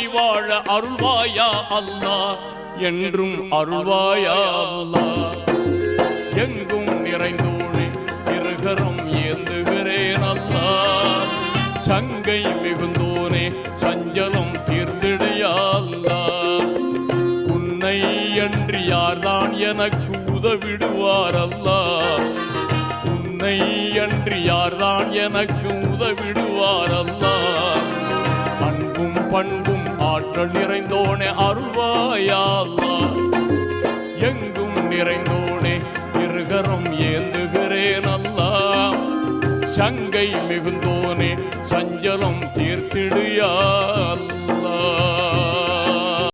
அருளாய் வாழ அருள்வாயா அல்லாஹ், என்றும் அருள்வாயா அல்லாஹ். எங்கும் நிறைந்தோனே இருகரம் ஏந்துகிறேன் அல்லாஹ், சங்கை மிகுந்தோனே சஞ்சலம் தீர்ந்திடையா அல்லாஹ். உன்னை அன்றி யார்தான் எனக்கு உதவிடுவார் அல்லாஹ், உன்னை அன்றி யார்தான் எனக்கு உதவிடுவார் அல்லாஹ். அன்பும் பண்பும் ஆற்றல் நிறைந்தோனே அருள்வாயா அல்லாஹ், எங்கும் நிறைந்தோனே இருகரம் ஏந்துகிறேன் அல்லாஹ், சங்கை மிகுந்தோனே சஞ்சலம் தீர்த்திடுயா அல்லாஹ்.